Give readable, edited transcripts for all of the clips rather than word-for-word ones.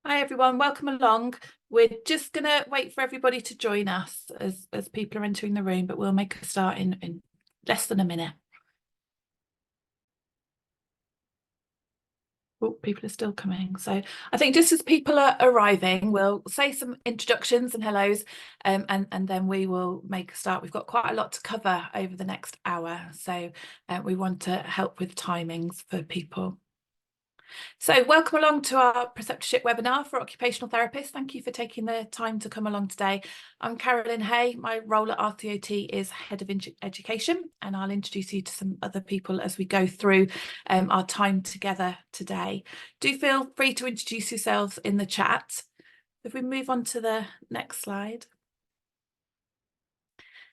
Hi everyone, welcome along. We're just going to wait for everybody to join us as people are entering the room, but we'll make a start in less than a minute. Oh, people are still coming. So I think just as people are arriving, we'll say some introductions and hellos, and then we will make a start. We've got quite a lot to cover over the next hour, so we want to help with timings for people. So welcome along to our preceptorship webinar for occupational therapists. Thank you for taking the time to come along today. I'm Carolyn Hay. My role at RCOT is Head of Education, and I'll introduce you to some other people as we go through our time together today. Do feel free to introduce yourselves in the chat. If we move on to the next slide.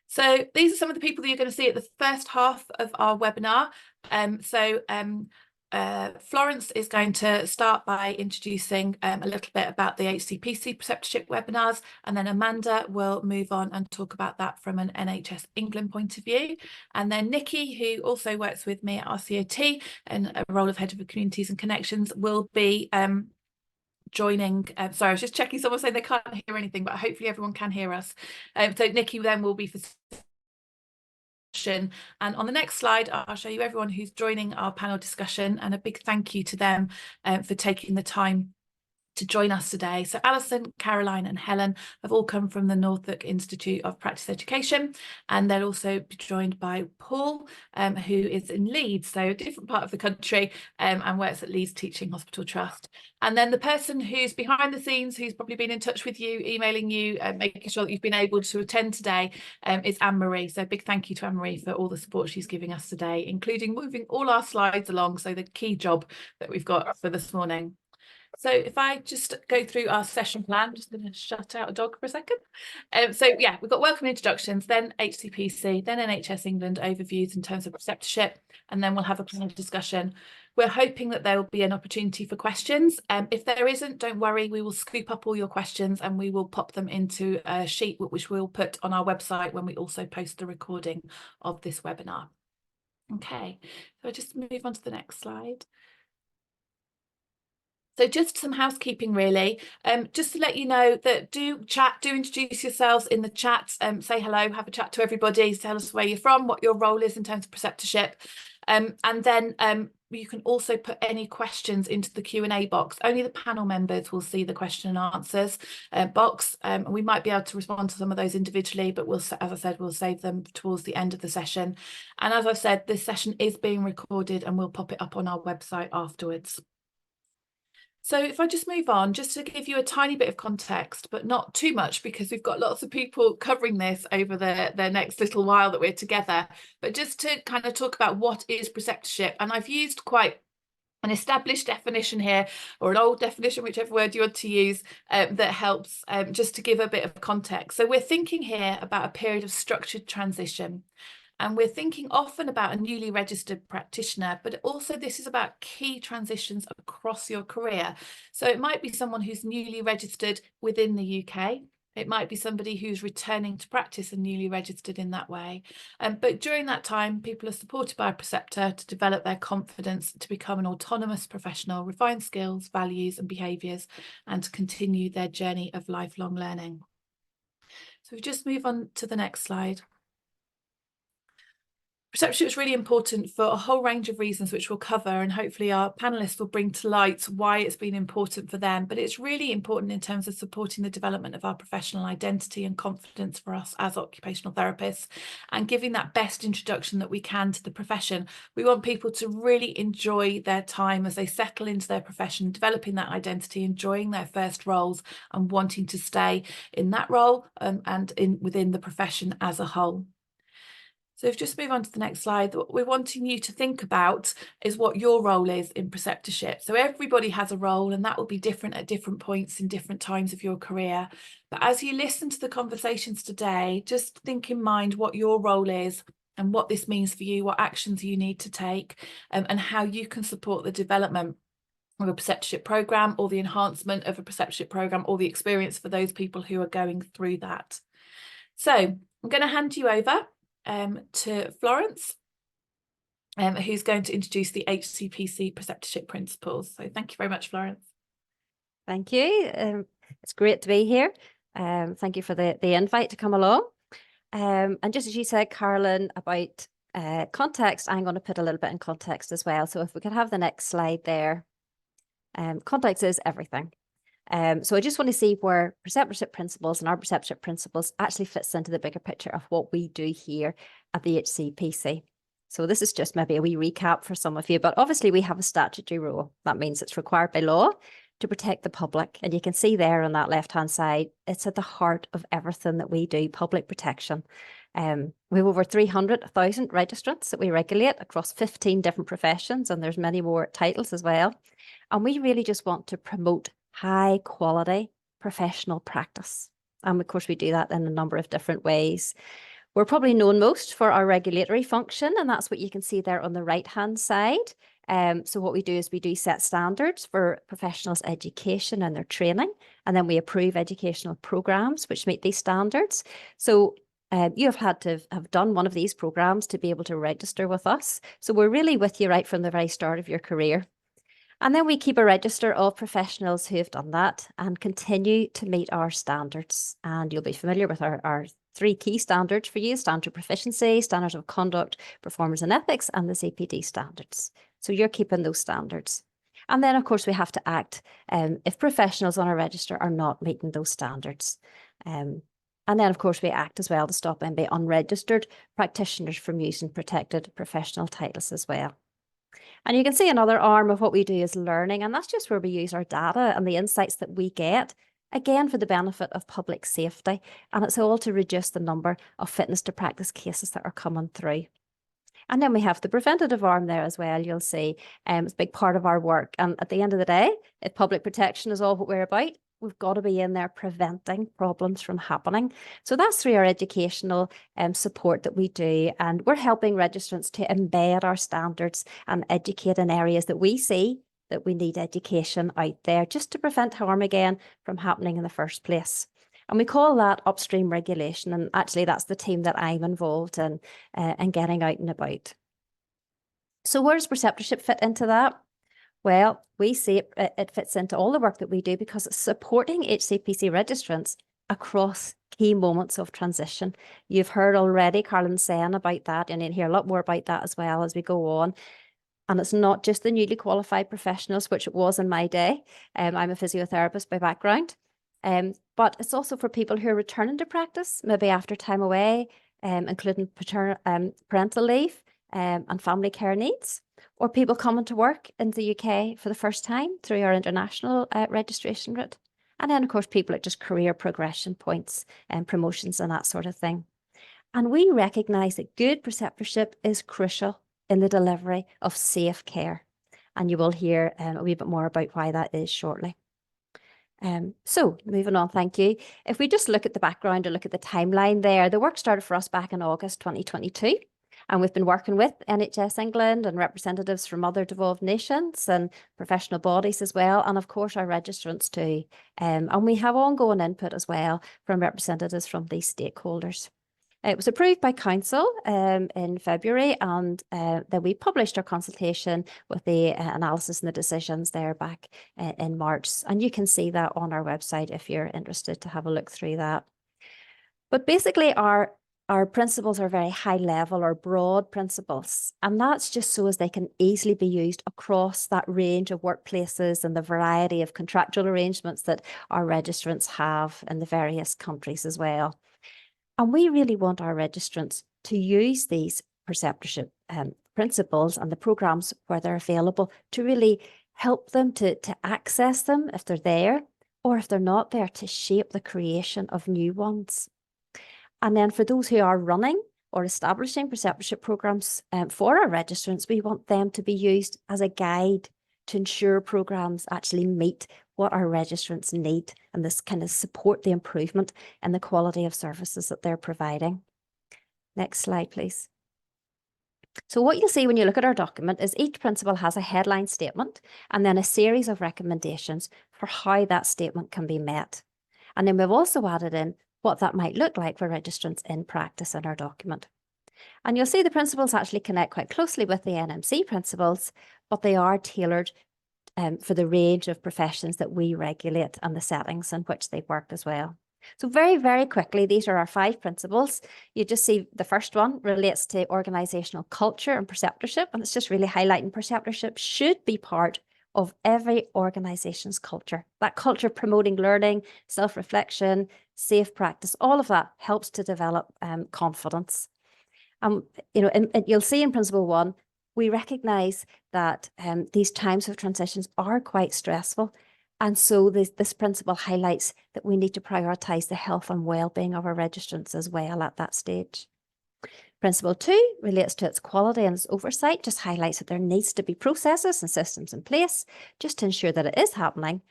So these are some of the people that you're going to see at the first half of our webinar. Florence is going to start by introducing a little bit about the HCPC preceptorship webinars, and then Amanda will move on and talk about that from an NHS England point of view. And then Nikki, who also works with me at RCOT in a role of Head of Communities and Connections, will be joining. Sorry, I was just checking, someone saying they can't hear anything, but hopefully everyone can hear us. So Nikki then will be for and on the next slide I'll show you everyone who's joining our panel discussion, and a big thank you to them for taking the time to join us today. So Alison, Caroline and Helen have all come from the Norfolk Institute of Practice Education, and they'll also be joined by Paul, who is in Leeds, so a different part of the country, and works at Leeds Teaching Hospital Trust. And then the person who's behind the scenes, who's probably been in touch with you, emailing you, making sure that you've been able to attend today, is Anne-Marie. So a big thank you to Anne-Marie for all the support she's giving us today, including moving all our slides along, so the key job that we've got for this morning. So if I just go through our session plan, I'm just going to shut out a dog for a second. So yeah, we've got welcome introductions, then HCPC, then NHS England overviews in terms of preceptorship, and then we'll have a panel discussion. We're hoping that there will be an opportunity for questions. If there isn't, don't worry, we will scoop up all your questions and we will pop them into a sheet which we'll put on our website when we also post the recording of this webinar. Okay, so I'll just move on to the next slide. So just some housekeeping really, just to let you know that do introduce yourselves in the chat, say hello, have a chat to everybody, tell us where you're from, what your role is in terms of preceptorship, and then you can also put any questions into the Q&A box. Only the panel members will see the question and answers box. We might be able to respond to some of those individually, but we'll, as I said, we'll save them towards the end of the session. And as I've said, this session is being recorded and we'll pop it up on our website afterwards. So if I just move on, just to give you a tiny bit of context, but not too much, because we've got lots of people covering this over the next little while that we're together, but just to kind of talk about what is preceptorship. And I've used quite an established definition here, or an old definition, whichever word you want to use, that helps just to give a bit of context. So we're thinking here about a period of structured transition. And we're thinking often about a newly registered practitioner, but also this is about key transitions across your career. So it might be someone who's newly registered within the UK. It might be somebody who's returning to practice and newly registered in that way. But during that time, people are supported by a preceptor to develop their confidence to become an autonomous professional, refine skills, values and behaviours, and to continue their journey of lifelong learning. So we just move on to the next slide. Preceptorship is really important for a whole range of reasons, which we'll cover, and hopefully our panelists will bring to light why it's been important for them. But it's really important in terms of supporting the development of our professional identity and confidence for us as occupational therapists, and giving that best introduction that we can to the profession. We want people to really enjoy their time as they settle into their profession, developing that identity, enjoying their first roles and wanting to stay in that role and within the profession as a whole. So if you just move on to the next slide, what we're wanting you to think about is what your role is in preceptorship. So everybody has a role, and that will be different at different points in different times of your career. But as you listen to the conversations today, just think in mind what your role is and what this means for you, what actions you need to take, and how you can support the development of a preceptorship programme, or the enhancement of a preceptorship programme, or the experience for those people who are going through that. So I'm going to hand you over to Florence, who's going to introduce the HCPC preceptorship principles. So thank you very much, Florence. Thank you. It's great to be here. Thank you for the invite to come along. And just as you said, Carolyn, about context, I'm going to put a little bit in context as well. So if we could have the next slide there. Context is everything. So I just want to see where preceptorship principles and our preceptorship principles actually fits into the bigger picture of what we do here at the HCPC. So this is just maybe a wee recap for some of you, but obviously we have a statutory role. That means it's required by law to protect the public. And you can see there on that left-hand side, it's at the heart of everything that we do, public protection. We have over 300,000 registrants that we regulate across 15 different professions, and there's many more titles as well. And we really just want to promote high quality professional practice. And of course, we do that in a number of different ways. We're probably known most for our regulatory function, and that's what you can see there on the right-hand side. So what we do is we do set standards for professionals' education and their training, and then we approve educational programs which meet these standards. So you have had to have done one of these programs to be able to register with us. So we're really with you right from the very start of your career. And then we keep a register of professionals who have done that and continue to meet our standards. And you'll be familiar with our 3 key standards for you: standard proficiency, standards of conduct, performance and ethics, and the CPD standards. So you're keeping those standards. And then, of course, we have to act if professionals on our register are not meeting those standards. And then, of course, we act as well to stop any unregistered practitioners from using protected professional titles as well. And you can see another arm of what we do is learning, and that's just where we use our data and the insights that we get, again, for the benefit of public safety. And it's all to reduce the number of fitness to practice cases that are coming through. And then we have the preventative arm there as well. You'll see it's a big part of our work. And at the end of the day, if public protection is all what we're about, we've got to be in there preventing problems from happening. So that's through our educational support that we do. And we're helping registrants to embed our standards and educate in areas that we see that we need education out there just to prevent harm again from happening in the first place. And we call that upstream regulation. And actually, that's the team that I'm involved in getting out and about. So where does preceptorship fit into that? Well, we see it fits into all the work that we do because it's supporting HCPC registrants across key moments of transition. You've heard already Carolyn saying about that, and you'll hear a lot more about that as well as we go on. And it's not just the newly qualified professionals, which it was in my day. I'm a physiotherapist by background. But it's also for people who are returning to practice, maybe after time away, including parental leave and family care needs, or people coming to work in the UK for the first time through our international registration route. And then, of course, people at just career progression points and promotions and that sort of thing. And we recognise that good preceptorship is crucial in the delivery of safe care. And you will hear a wee bit more about why that is shortly. So moving on, thank you. If we just look at the background or look at the timeline there, the work started for us back in August 2022. And we've been working with NHS England and representatives from other devolved nations and professional bodies as well. And of course, our registrants too. And we have ongoing input as well from representatives from these stakeholders. It was approved by Council in February, and then we published our consultation with the analysis and the decisions there back in March. And you can see that on our website if you're interested to have a look through that. But basically, our principles are very high level or broad principles, and that's just so as they can easily be used across that range of workplaces and the variety of contractual arrangements that our registrants have in the various countries as well. And we really want our registrants to use these preceptorship principles and the programs where they're available to really help them to access them if they're there, or if they're not there, to shape the creation of new ones. And then for those who are running or establishing preceptorship programs for our registrants, we want them to be used as a guide to ensure programs actually meet what our registrants need, and this kind of support the improvement in the quality of services that they're providing. Next slide, please. So what you'll see when you look at our document is each principle has a headline statement and then a series of recommendations for how that statement can be met. And then we've also added in what that might look like for registrants in practice in our document. And you'll see the principles actually connect quite closely with the NMC principles, but they are tailored for the range of professions that we regulate and the settings in which they work as well. So very, very quickly, these are our 5 principles. You just see the first one relates to organisational culture and preceptorship, and it's just really highlighting preceptorship should be part of every organisation's culture. That culture promoting learning, self-reflection, safe practice, all of that helps to develop confidence. You know, and you'll see in principle 1, we recognise that these times of transitions are quite stressful. And so this principle highlights that we need to prioritise the health and well-being of our registrants as well at that stage. Principle 2 relates to its quality and its oversight, just highlights that there needs to be processes and systems in place just to ensure that it is happening,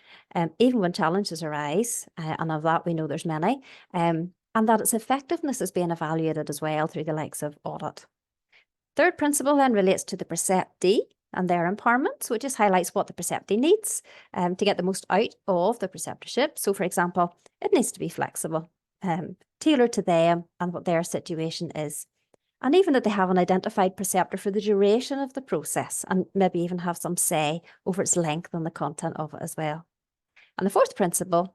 even when challenges arise, and of that we know there's many, and that its effectiveness is being evaluated as well through the likes of audit. Third principle then relates to the preceptee and their empowerment. So it just highlights what the preceptee needs to get the most out of the preceptorship. So for example, it needs to be flexible, tailored to them and what their situation is. And even that they have an identified preceptor for the duration of the process and maybe even have some say over its length and the content of it as well. And the fourth principle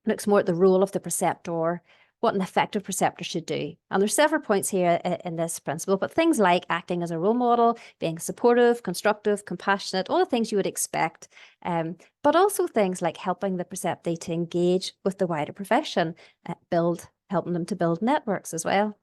looks more at the role of the preceptor, what an effective preceptor should do. And there's several points here in this principle, but things like acting as a role model, being supportive, constructive, compassionate, all the things you would expect, but also things like helping the preceptee to engage with the wider profession, helping them to build networks as well.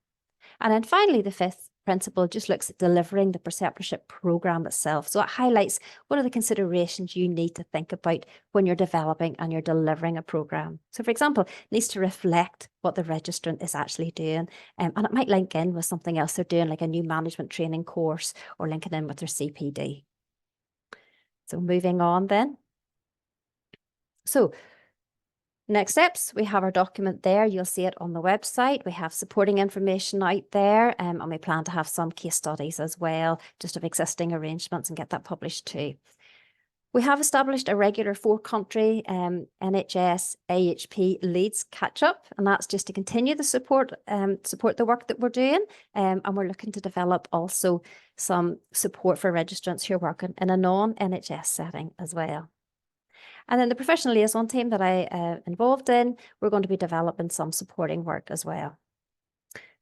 And then finally, the fifth principle just looks at delivering the preceptorship programme itself. So it highlights what are the considerations you need to think about when you're developing and you're delivering a programme. So for example, it needs to reflect what the registrant is actually doing, and it might link in with something else they're doing, like a new management training course or linking in with their CPD. So moving on then. So next steps, we have our document there. You'll see it on the website. We have supporting information out there, and we plan to have some case studies as well, just of existing arrangements, and get that published too. We have established a regular 4-country NHS AHP leads catch-up, and that's just to continue the support the work that we're doing, and we're looking to develop also some support for registrants who are working in a non-NHS setting as well. And then the professional liaison team that I involved in, we're going to be developing some supporting work as well.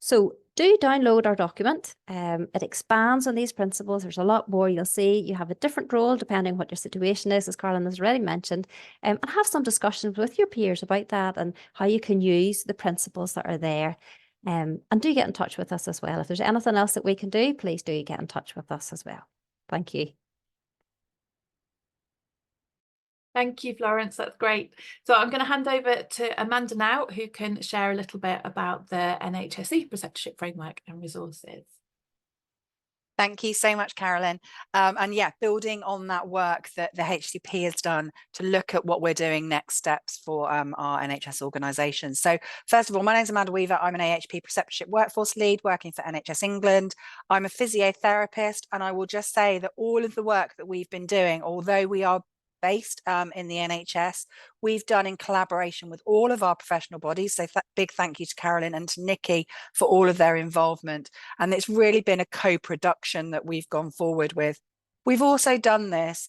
So do download our document. It expands on these principles. There's a lot more. You'll see you have a different role depending on what your situation is, as Carolyn has already mentioned, and have some discussions with your peers about that and how you can use the principles that are there. And do get in touch with us as well. If there's anything else that we can do, please do get in touch with us as well. Thank you. Thank you, Florence. That's great. So I'm going to hand over to Amanda now, who can share a little bit about the NHSE preceptorship framework and resources. Thank you so much, Carolyn. And yeah, building on that work that the HCP has done to look at what we're doing next steps for our NHS organisations. So first of all, my name is Amanda Weaver. I'm an AHP preceptorship workforce lead working for NHS England. I'm a physiotherapist, and I will just say that all of the work that we've been doing, although we are based in the NHS, we've done in collaboration with all of our professional bodies. So big thank you to Carolyn and to Nikki for all of their involvement. And it's really been a co-production that we've gone forward with. We've also done this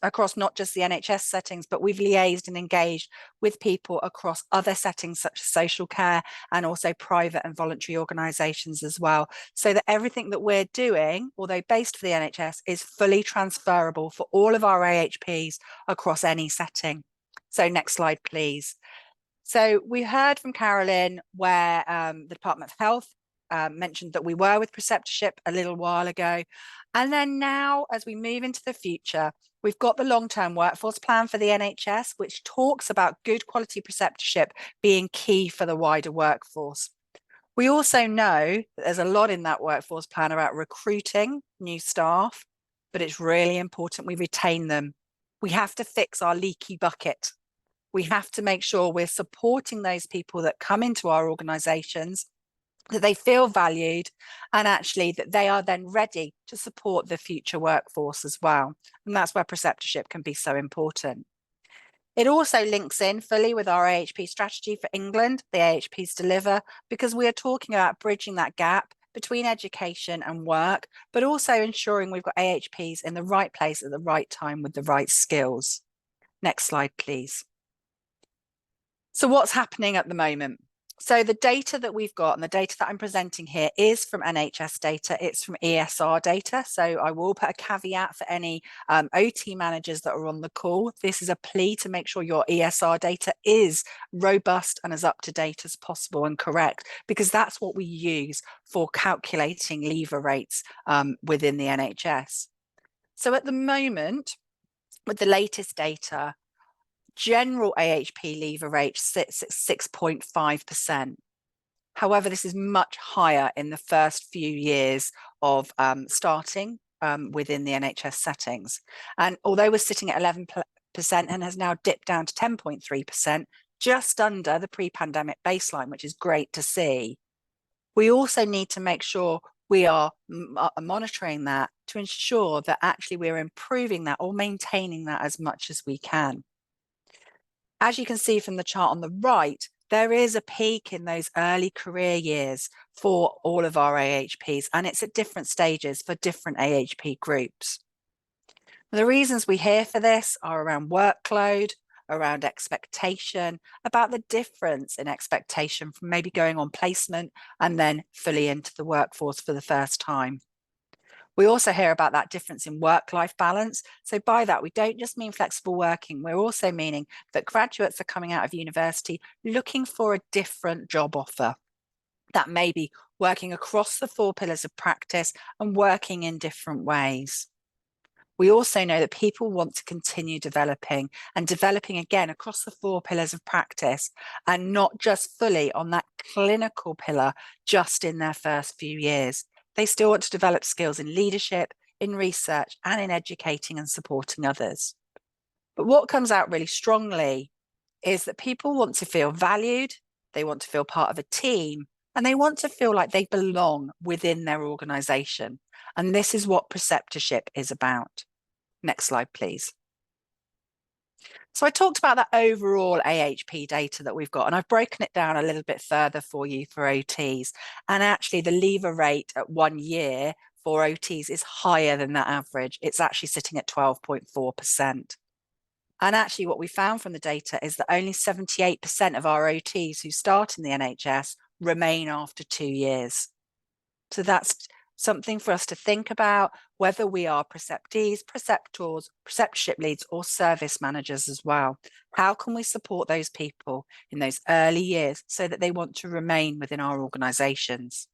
across not just the NHS settings, but we've liaised and engaged with people across other settings such as social care and also private and voluntary organisations as well, so that everything that we're doing, although based for the NHS, is fully transferable for all of our AHPs across any setting. So next slide, please. So we heard from Carolyn where the Department of Health mentioned that we were with preceptorship a little while ago. And then now, as we move into the future, we've got the long-term workforce plan for the NHS, which talks about good quality preceptorship being key for the wider workforce. We also know that there's a lot in that workforce plan about recruiting new staff, but it's really important we retain them. We have to fix our leaky bucket. We have to make sure we're supporting those people that come into our organisations, that they feel valued, and actually that they are then ready to support the future workforce as well. And that's where preceptorship can be so important. It also links in fully with our AHP strategy for England, the AHPs Deliver, because we are talking about bridging that gap between education and work, but also ensuring we've got AHPs in the right place at the right time with the right skills. Next slide, please. So what's happening at the moment? So the data that we've got and the data that I'm presenting here is from NHS data. It's from ESR data. So I will put a caveat for any OT managers that are on the call. This is a plea to make sure your ESR data is robust and as up to date as possible and correct, because that's what we use for calculating leaver rates within the NHS. So at the moment, with the latest data, general AHP leaver rate sits at 6.5%. However, this is much higher in the first few years of starting within the NHS settings. And although we're sitting at 11% and has now dipped down to 10.3%, just under the pre-pandemic baseline, which is great to see, we also need to make sure we are monitoring that to ensure that actually we're improving that or maintaining that as much as we can. As you can see from the chart on the right, there is a peak in those early career years for all of our AHPs, and it's at different stages for different AHP groups. The reasons we hear for this are around workload, around expectation, about the difference in expectation from maybe going on placement and then fully into the workforce for the first time. We also hear about that difference in work-life balance. So by that, we don't just mean flexible working. We're also meaning that graduates are coming out of university looking for a different job offer. That may be working across the 4 pillars of practice and working in different ways. We also know that people want to continue developing and developing again across the 4 pillars of practice and not just fully on that clinical pillar just in their first few years. They still want to develop skills in leadership, in research, and in educating and supporting others. But what comes out really strongly is that people want to feel valued, they want to feel part of a team, and they want to feel like they belong within their organisation. And this is what preceptorship is about. Next slide, please. So I talked about that overall AHP data that we've got, and I've broken it down a little bit further for you for OTs. And actually the leaver rate at 1 year for OTs is higher than that average. It's actually sitting at 12.4%. And actually what we found from the data is that only 78% of our OTs who start in the NHS remain after 2 years. So that's something for us to think about, whether we are preceptees, preceptors, preceptorship leads, or service managers as well. How can we support those people in those early years so that they want to remain within our organisations?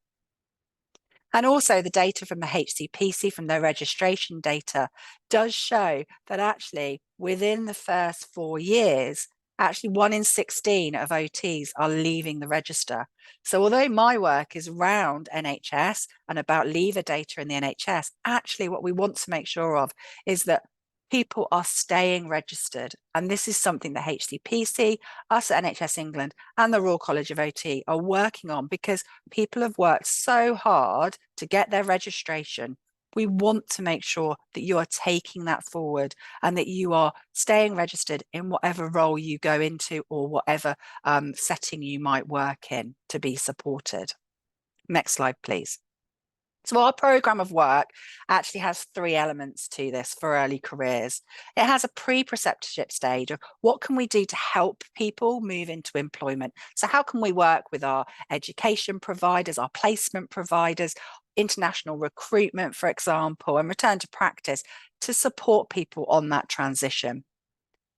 And also the data from the HCPC, from their registration data, does show that actually within the first 4 years, actually 1 in 16 of OTs are leaving the register. So although my work is around NHS and about leaver data in the NHS, actually what we want to make sure of is that people are staying registered. And this is something that HCPC, us at NHS England and the Royal College of OT are working on, because people have worked so hard to get their registration. We want to make sure that you are taking that forward and that you are staying registered in whatever role you go into or whatever setting you might work in to be supported. Next slide, please. So our programme of work actually has 3 elements to this for early careers. It has a pre-preceptorship stage of what can we do to help people move into employment. So how can we work with our education providers, our placement providers, international recruitment, for example, and return to practice to support people on that transition.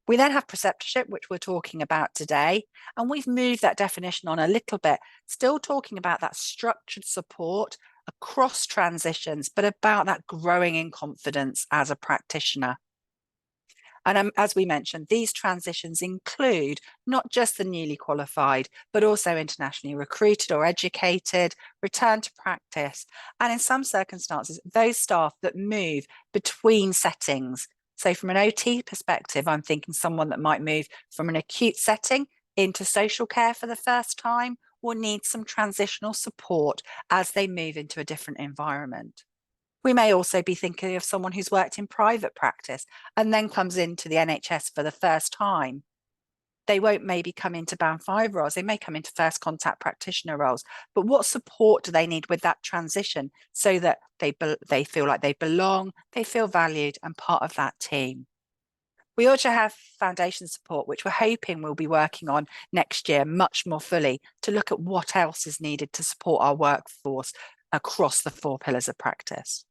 We then have preceptorship, which we're talking about today, and we've moved that definition on a little bit, still talking about that structured support across transitions, but about that growing in confidence as a practitioner. And as we mentioned, these transitions include not just the newly qualified, but also internationally recruited or educated, return to practice, and in some circumstances, those staff that move between settings. So from an OT perspective, I'm thinking someone that might move from an acute setting into social care for the first time, or need some transitional support as they move into a different environment. We may also be thinking of someone who's worked in private practice and then comes into the NHS for the first time. They won't maybe come into band 5 roles, they may come into first contact practitioner roles, but what support do they need with that transition so that they feel like they belong, they feel valued and part of that team? We also have foundation support, which we're hoping we'll be working on next year much more fully to look at what else is needed to support our workforce across the 4 pillars of practice.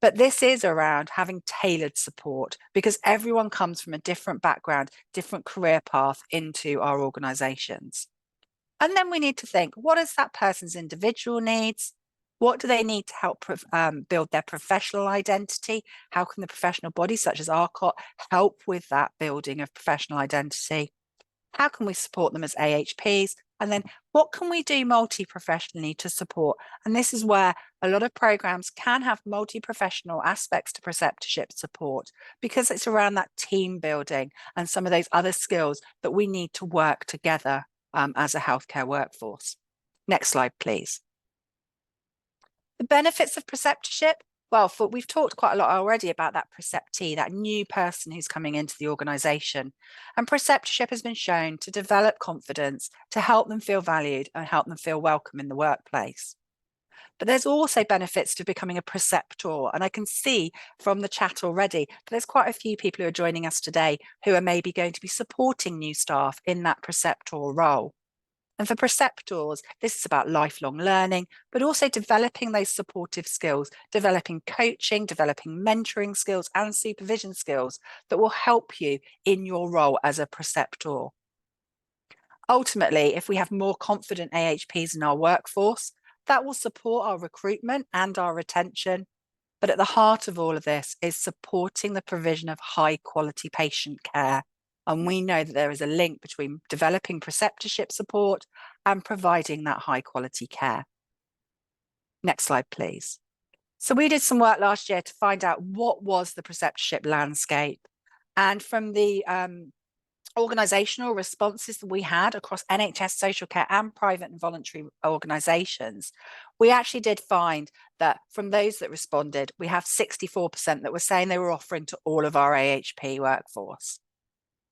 But this is around having tailored support because everyone comes from a different background, different career path into our organisations. And then we need to think, what is that person's individual needs? What do they need to help build their professional identity? How can the professional bodies such as RCOT help with that building of professional identity? How can we support them as AHPs? And then what can we do multi-professionally to support? And this is where a lot of programs can have multi-professional aspects to preceptorship support because it's around that team building and some of those other skills that we need to work together as a healthcare workforce. Next slide, please. The benefits of preceptorship. Well, we've talked quite a lot already about that preceptee, that new person who's coming into the organisation. And preceptorship has been shown to develop confidence, to help them feel valued and help them feel welcome in the workplace. But there's also benefits to becoming a preceptor. And I can see from the chat already that there's quite a few people who are joining us today who are maybe going to be supporting new staff in that preceptor role. And for preceptors, this is about lifelong learning, but also developing those supportive skills, developing coaching, developing mentoring skills and supervision skills that will help you in your role as a preceptor. Ultimately, if we have more confident AHPs in our workforce, that will support our recruitment and our retention. But at the heart of all of this is supporting the provision of high quality patient care. And we know that there is a link between developing preceptorship support and providing that high quality care. Next slide, please. So we did some work last year to find out what was the preceptorship landscape. And from the organisational responses that we had across NHS, social care and private and voluntary organisations, we actually did find that from those that responded, we have 64% that were saying they were offering to all of our AHP workforce.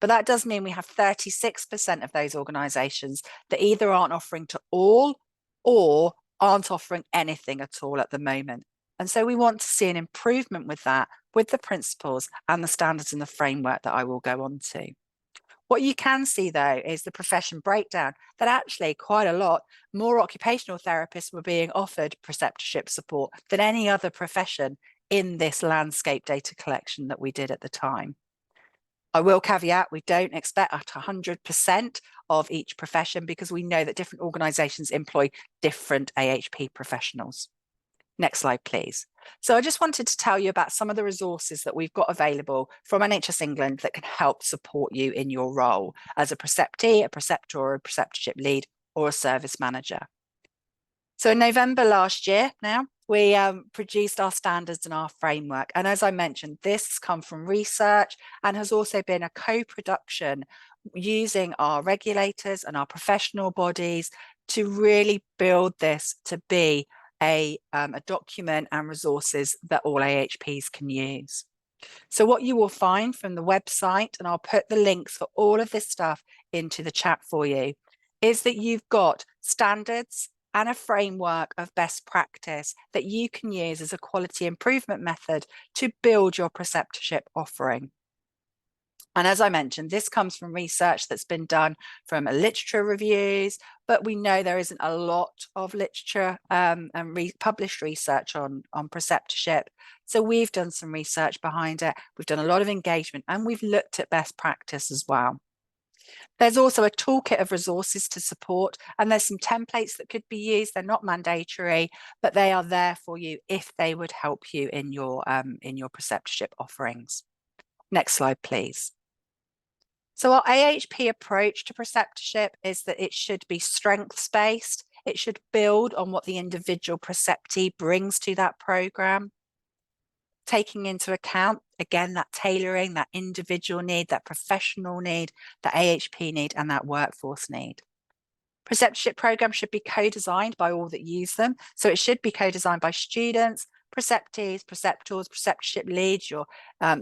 But that does mean we have 36% of those organisations that either aren't offering to all or aren't offering anything at all at the moment. And so we want to see an improvement with that, with the principles and the standards and the framework that I will go on to. What you can see, though, is the profession breakdown, that actually quite a lot more occupational therapists were being offered preceptorship support than any other profession in this landscape data collection that we did at the time. I will caveat, we don't expect at 100% of each profession because we know that different organisations employ different AHP professionals. Next slide, please. So I just wanted to tell you about some of the resources that we've got available from NHS England that can help support you in your role as a preceptee, a preceptor, or a preceptorship lead, or a service manager. So in November last year now, we produced our standards and our framework. And as I mentioned, this has come from research and has also been a co-production using our regulators and our professional bodies to really build this to be a document and resources that all AHPs can use. So what you will find from the website, and I'll put the links for all of this stuff into the chat for you, is that you've got standards and a framework of best practice that you can use as a quality improvement method to build your preceptorship offering. And as I mentioned, this comes from research that's been done from literature reviews, but we know there isn't a lot of literature and published research on preceptorship. So we've done some research behind it. We've done a lot of engagement and we've looked at best practice as well. There's also a toolkit of resources to support, and there's some templates that could be used. They're not mandatory, but they are there for you if they would help you in your preceptorship offerings. Next slide, please. So our AHP approach to preceptorship is that it should be strengths-based. It should build on what the individual preceptee brings to that programme, taking into account, again, that tailoring, that individual need, that professional need, that AHP need, and that workforce need. Preceptorship programmes should be co-designed by all that use them. So it should be co-designed by students, preceptees, preceptors, preceptorship leads, your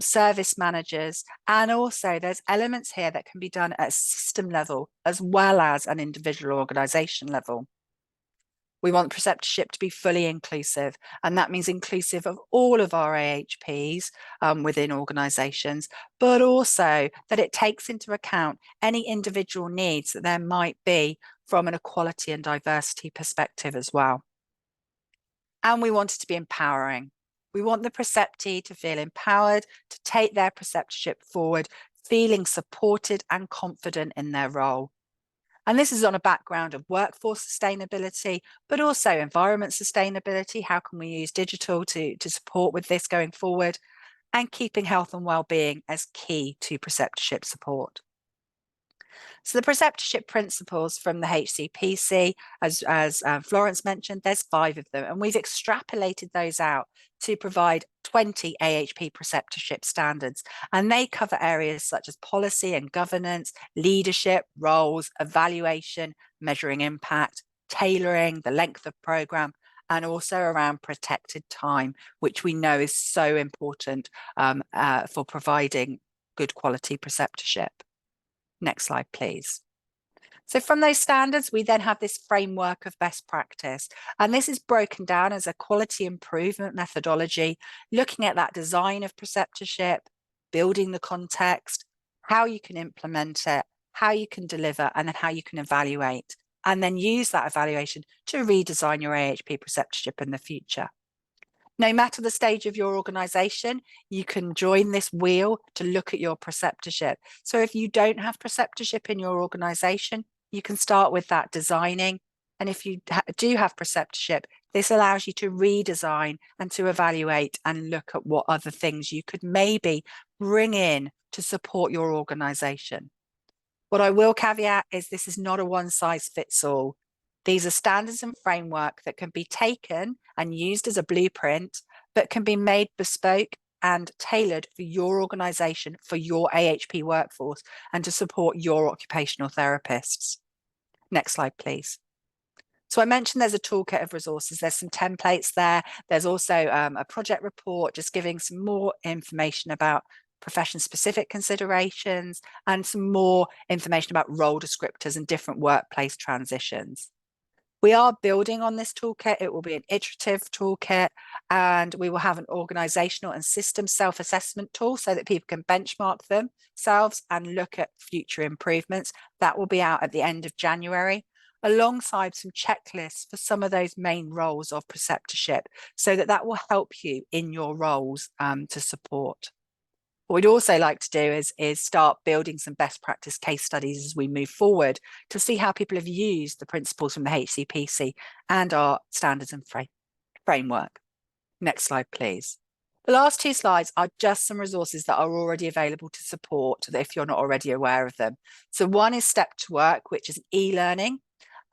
service managers, and also there's elements here that can be done at a system level as well as an individual organisation level. We want preceptorship to be fully inclusive, and that means inclusive of all of our AHPs within organisations, but also that it takes into account any individual needs that there might be from an equality and diversity perspective as well. And we want it to be empowering. We want the preceptee to feel empowered to take their preceptorship forward, feeling supported and confident in their role. And this is on a background of workforce sustainability, but also environment sustainability. How can we use digital to support with this going forward? And keeping health and well-being as key to preceptorship support. So the preceptorship principles from the HCPC, as Florence mentioned, there's 5 of them, and we've extrapolated those out to provide 20 AHP preceptorship standards, and they cover areas such as policy and governance, leadership, roles, evaluation, measuring impact, tailoring, the length of programme, and also around protected time, which we know is so important for providing good quality preceptorship. Next slide, please. So from those standards, we then have this framework of best practice, and this is broken down as a quality improvement methodology, looking at that design of preceptorship, building the context, how you can implement it, how you can deliver, and then how you can evaluate, and then use that evaluation to redesign your AHP preceptorship in the future. No matter the stage of your organisation, you can join this wheel to look at your preceptorship. So if you don't have preceptorship in your organisation, you can start with that designing. And if you do have preceptorship, this allows you to redesign and to evaluate and look at what other things you could maybe bring in to support your organisation. What I will caveat is this is not a one-size-fits-all. These are standards and framework that can be taken and used as a blueprint, but can be made bespoke and tailored for your organisation, for your AHP workforce, and to support your occupational therapists. Next slide, please. So I mentioned there's a toolkit of resources. There's some templates there. There's also a project report just giving some more information about profession-specific considerations and some more information about role descriptors and different workplace transitions. We are building on this toolkit. It will be an iterative toolkit, and we will have an organisational and system self-assessment tool so that people can benchmark themselves and look at future improvements. That will be out at the end of January, alongside some checklists for some of those main roles of preceptorship, so that will help you in your roles to support. What we'd also like to do is start building some best practice case studies as we move forward to see how people have used the principles from the HCPC and our standards and framework. Next slide, please. The last 2 slides are just some resources that are already available to support if you're not already aware of them. So one is Step to Work, which is e-learning.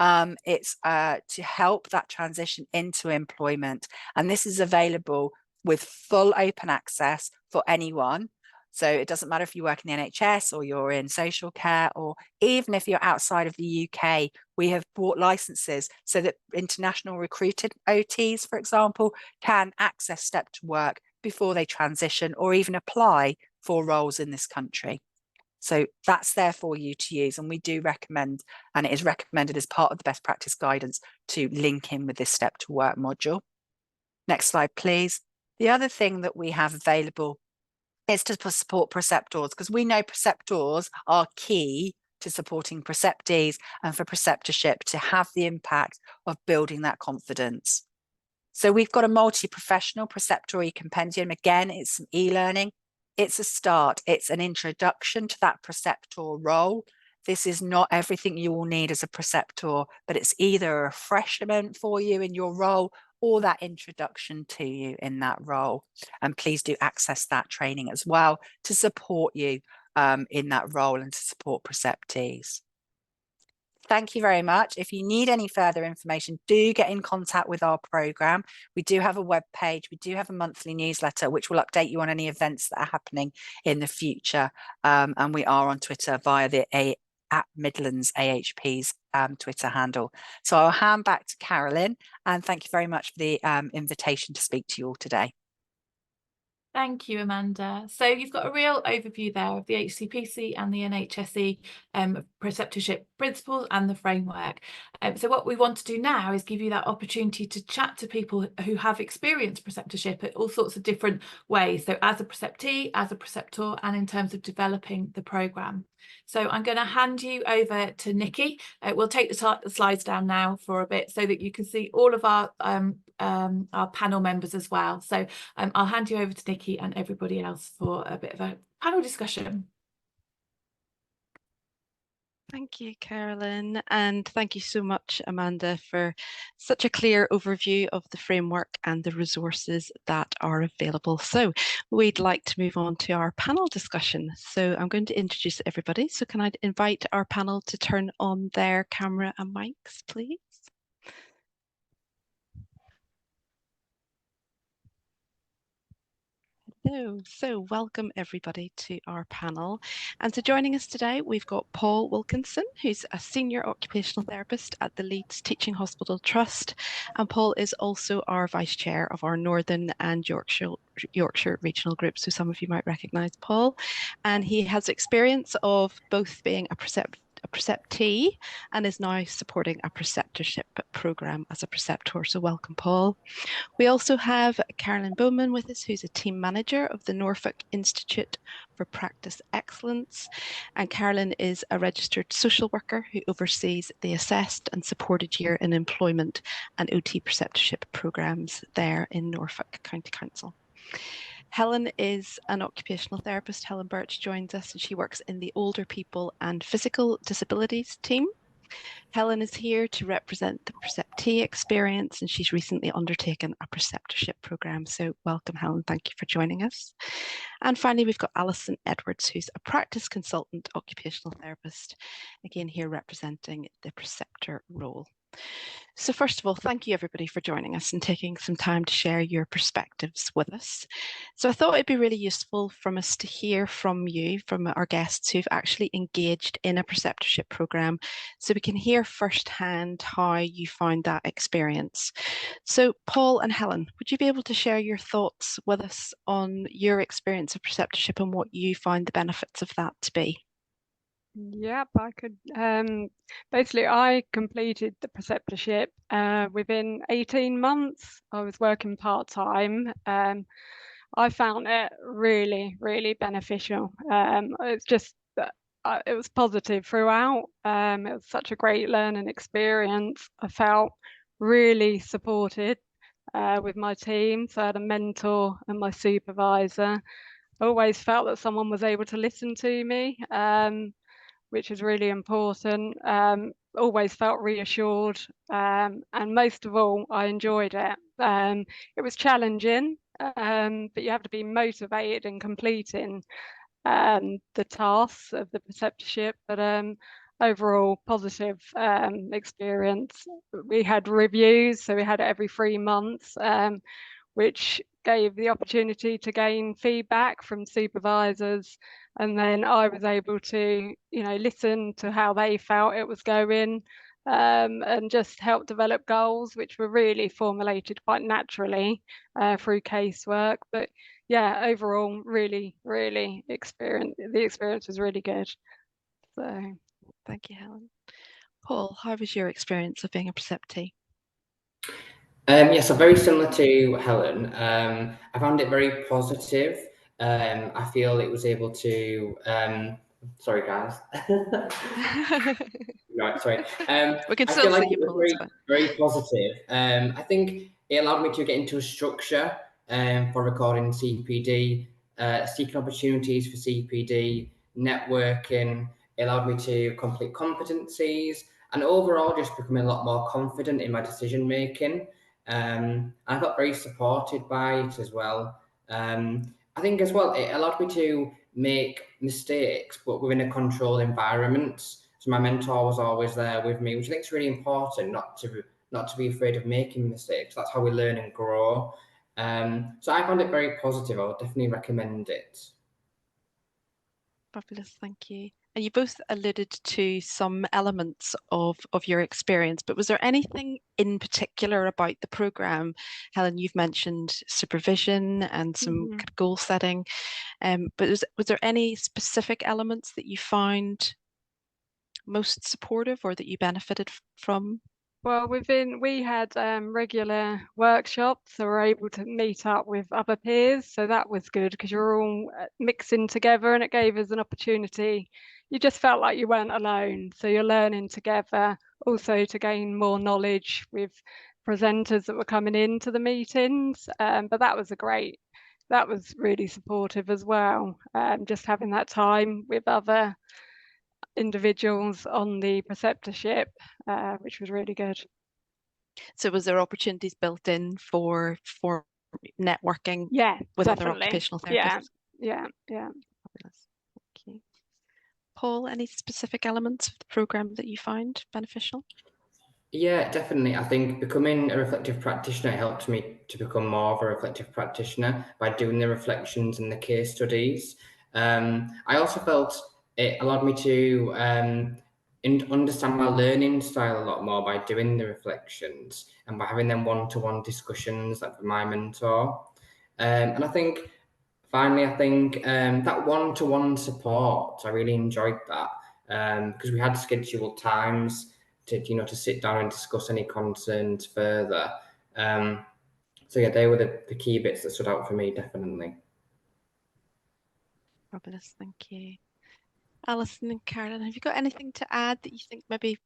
It's to help that transition into employment. And this is available with full open access for anyone. So it doesn't matter if you work in the NHS or you're in social care, or even if you're outside of the UK, we have bought licenses so that international recruited OTs, for example, can access Step to Work before they transition or even apply for roles in this country. So that's there for you to use, and we do recommend, and it is recommended as part of the best practice guidance, to link in with this Step to Work module. Next slide, please. The other thing that we have available is to support preceptors, because we know preceptors are key to supporting preceptees and for preceptorship to have the impact of building that confidence. So we've got a multi-professional preceptory compendium. Again, it's some e-learning. It's a start. It's an introduction to that preceptor role. This is not everything you will need as a preceptor, but it's either a refreshment for you in your role or that introduction to you in that role. And please do access that training as well to support you in that role and to support preceptees. Thank you very much. If you need any further information, do get in contact with our programme. We do have a web page. We do have a monthly newsletter, which will update you on any events that are happening in the future. And we are on Twitter via the at Midlands AHP's Twitter handle. So I'll hand back to Carolyn, and thank you very much for the invitation to speak to you all today. Thank you, Amanda. So you've got a real overview there of the HCPC and the NHSE preceptorship principles and the framework. So what we want to do now is give you that opportunity to chat to people who have experienced preceptorship at all sorts of different ways. So as a preceptee, as a preceptor, and in terms of developing the programme. So I'm going to hand you over to Nikki. We'll take the slides down now for a bit so that you can see all of our panel members as well. So I'll hand you over to Nikki and everybody else for a bit of a panel discussion. Thank you, Carolyn, and thank you so much, Amanda, for such a clear overview of the framework and the resources that are available. So we'd like to move on to our panel discussion. So I'm going to introduce everybody. So can I invite our panel to turn on their camera and mics, please? So welcome everybody to our panel. And so joining us today, we've got Paul Wilkinson, who's a senior occupational therapist at the Leeds Teaching Hospital Trust. And Paul is also our vice chair of our Northern and Yorkshire regional group. So some of you might recognise Paul. And he has experience of both being a preceptee and is now supporting a preceptorship programme as a preceptor. So welcome, Paul. We also have Carolyn Bowman with us, who's a team manager of the Norfolk Institute for Practice Excellence. And Carolyn is a registered social worker who oversees the assessed and supported year in employment and OT preceptorship programmes there in Norfolk County Council. Helen is an occupational therapist. Helen Birch joins us, and she works in the older people and physical disabilities team. Helen is here to represent the preceptee experience, and she's recently undertaken a preceptorship programme. So welcome, Helen. Thank you for joining us. And finally, we've got Alison Edwards, who's a practice consultant occupational therapist, again here representing the preceptor role. So first of all, thank you everybody for joining us and taking some time to share your perspectives with us. So I thought it'd be really useful from us to hear from you, from our guests who've actually engaged in a preceptorship programme, so we can hear firsthand how you found that experience. So Paul and Helen, would you be able to share your thoughts with us on your experience of preceptorship and what you find the benefits of that to be? Yep, I could. Basically, I completed the preceptorship within 18 months. I was working part-time. I found it really, really beneficial. It's just that it was positive throughout. It was such a great learning experience. I felt really supported with my team. So I had a mentor and my supervisor. I always felt that someone was able to listen to me. Which is really important. Always felt reassured, and most of all, I enjoyed it. It was challenging, but you have to be motivated in completing the tasks of the preceptorship. But overall, positive experience. We had reviews, so we had it every 3 months, which gave the opportunity to gain feedback from supervisors, and then I was able to, listen to how they felt it was going, and just help develop goals, which were really formulated quite naturally through casework. But yeah, overall, really, really the experience was really good. So thank you, Helen. Paul, how was your experience of being a preceptee? Yes, so very similar to Helen. I found it very positive. I feel it was able to, sorry guys. Right, sorry. We can I still feel like see you, it was Paul. very positive. I think it allowed me to get into a structure for recording CPD, seeking opportunities for CPD, networking. It allowed me to complete competencies, and overall just becoming a lot more confident in my decision making. I felt very supported by it as well. I think as well, it allowed me to make mistakes, but within a controlled environment. So my mentor was always there with me, which I think is really important, not to be afraid of making mistakes. That's how we learn and grow. So I found it very positive. I would definitely recommend it. Fabulous, thank you. And you both alluded to some elements of your experience, but was there anything in particular about the programme? Helen, you've mentioned supervision and some kind of goal setting, but was there any specific elements that you found most supportive or that you benefited from? Well, we had regular workshops, so we're able to meet up with other peers. So that was good because you're all mixing together, and it gave us an opportunity. You just felt like you weren't alone. So you're learning together, also to gain more knowledge with presenters that were coming into the meetings. But that was that was really supportive as well. Just having that time with other individuals on the preceptorship, which was really good. So was there opportunities built in for networking with definitely. other occupational therapists? Yeah. Fabulous. Thank you. Paul, any specific elements of the programme that you find beneficial? Yeah, definitely. I think becoming a reflective practitioner helped me to become more of a reflective practitioner by doing the reflections and the case studies. I also felt it allowed me to understand my learning style a lot more by doing the reflections and by having them one-to-one discussions like with my mentor. And I think finally, that one-to-one support, I really enjoyed that because we had scheduled times to sit down and discuss any concerns further. So yeah, they were the key bits that stood out for me, definitely. Fabulous, thank you. Alison and Carolyn, have you got anything to add that you think maybe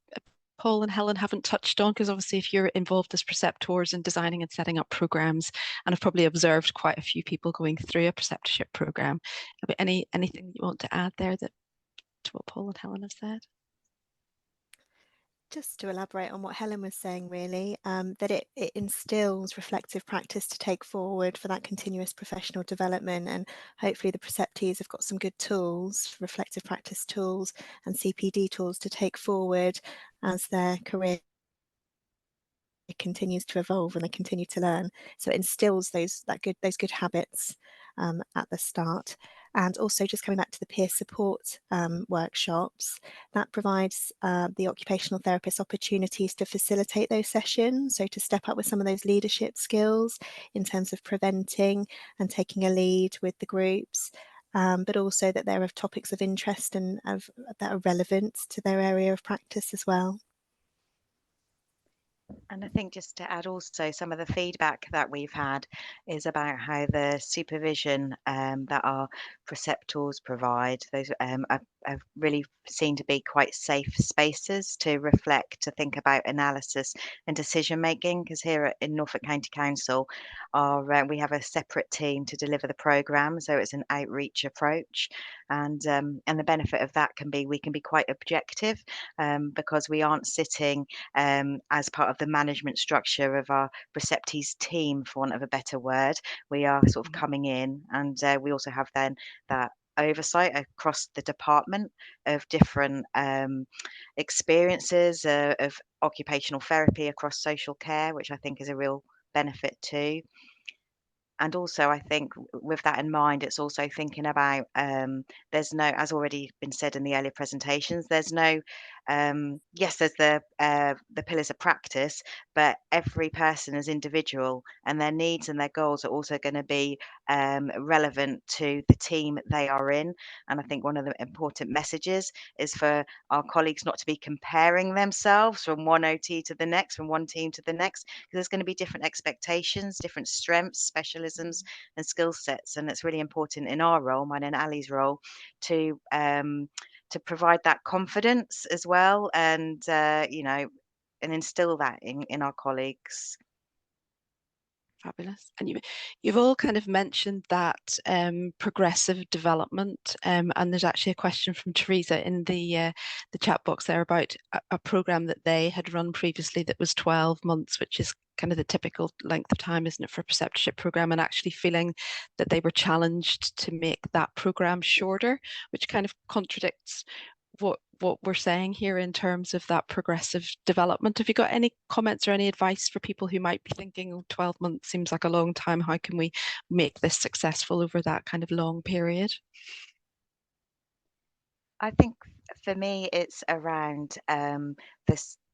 Paul and Helen haven't touched on? Because obviously if you're involved as preceptors in designing and setting up programmes, and have probably observed quite a few people going through a preceptorship programme, anything you want to add there to what Paul and Helen have said? Just to elaborate on what Helen was saying, really, that it instills reflective practice to take forward for that continuous professional development, and hopefully the preceptees have got some good tools, reflective practice tools and CPD tools to take forward as their career continues to evolve and they continue to learn. So it instills those good habits at the start. And also, just coming back to the peer support workshops, that provides the occupational therapists opportunities to facilitate those sessions, so to step up with some of those leadership skills in terms of preventing and taking a lead with the groups, but also that there are topics of interest and that are relevant to their area of practice as well. And I think just to add also, some of the feedback that we've had is about how the supervision that our preceptors provide, those have really seen to be quite safe spaces to reflect, to think about analysis and decision making. Because here in Norfolk County Council, we have a separate team to deliver the programme, so it's an outreach approach, and the benefit of that can be we can be quite objective because we aren't sitting as part of the management structure of our preceptees team, for want of a better word. We are sort of coming in, and we also have then that oversight across the department of different experiences of occupational therapy across social care, which I think is a real benefit too. And also, I think with that in mind, it's also thinking about there's no, as already been said in the earlier presentations, there's no, yes, there's the pillars of practice, but every person is individual, and their needs and their goals are also going to be relevant to the team they are in. And I think one of the important messages is for our colleagues not to be comparing themselves from one OT to the next, from one team to the next, because there's going to be different expectations, different strengths, specialisms and skill sets. And it's really important in our role, mine and Ali's role, to provide that confidence as well, and and instill that in our colleagues. Fabulous. And you've all kind of mentioned that progressive development, and there's actually a question from Teresa in the chat box there about a programme that they had run previously that was 12 months, which is kind of the typical length of time, isn't it, for a preceptorship programme, and actually feeling that they were challenged to make that programme shorter, which kind of contradicts what we're saying here in terms of that progressive development. Have you got any comments or any advice for people who might be thinking, oh, 12 months seems like a long time, how can we make this successful over that kind of long period? I think for me, it's around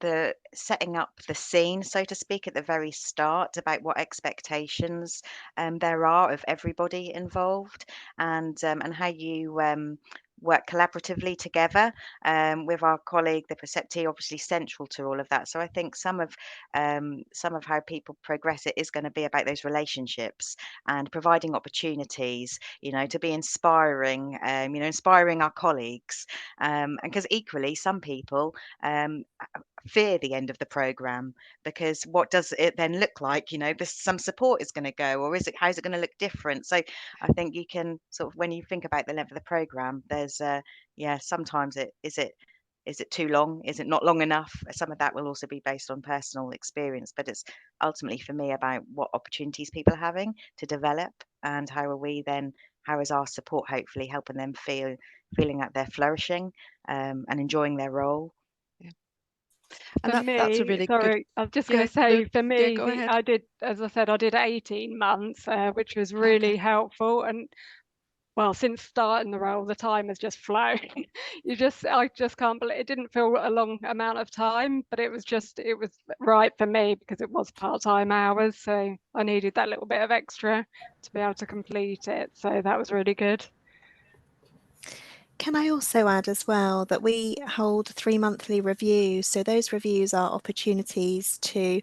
the setting up the scene, so to speak, at the very start about what expectations there are of everybody involved, and how you work collaboratively together with our colleague, the preceptee, obviously central to all of that. So I think some of how people progress it is going to be about those relationships and providing opportunities, you know, to be inspiring, you know, inspiring our colleagues, and because equally some people fear the end of the program, because what does it then look like? You know, there's some support is going to go, or how's it going to look different? So I think you can sort of, when you think about the length of the program, there's yeah, sometimes is it too long? Is it not long enough? Some of that will also be based on personal experience, but it's ultimately for me about what opportunities people are having to develop, and how is our support hopefully helping them feeling that they're flourishing and enjoying their role. And For that's a me, really good. sorry, I was just going Yeah, to say, no, for me, go ahead. I did, as I said, I did 18 months, which was really Okay. helpful. And well, since starting the role, the time has just flown. I just can't believe it. Didn't feel a long amount of time, but it was right for me because it was part-time hours. So I needed that little bit of extra to be able to complete it. So that was really good. Can I also add as well that we hold 3 monthly reviews? So those reviews are opportunities to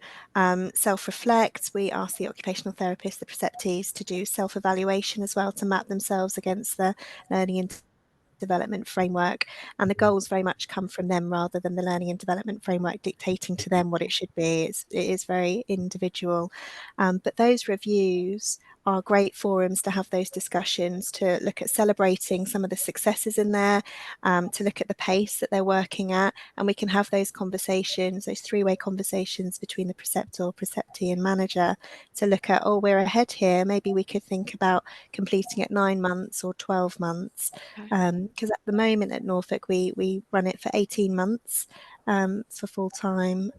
self-reflect. We ask the occupational therapists, the preceptees, to do self-evaluation as well, to map themselves against the learning and development framework, and the goals very much come from them rather than the learning and development framework dictating to them what it should be. It is very individual, but those reviews are great forums to have those discussions, to look at celebrating some of the successes in there, to look at the pace that they're working at, and we can have those conversations, those three-way conversations between the preceptor, preceptee and manager, to look at, oh, we're ahead here, maybe we could think about completing at 9 months or 12 months. Because at the moment at Norfolk we run it for 18 months for full-time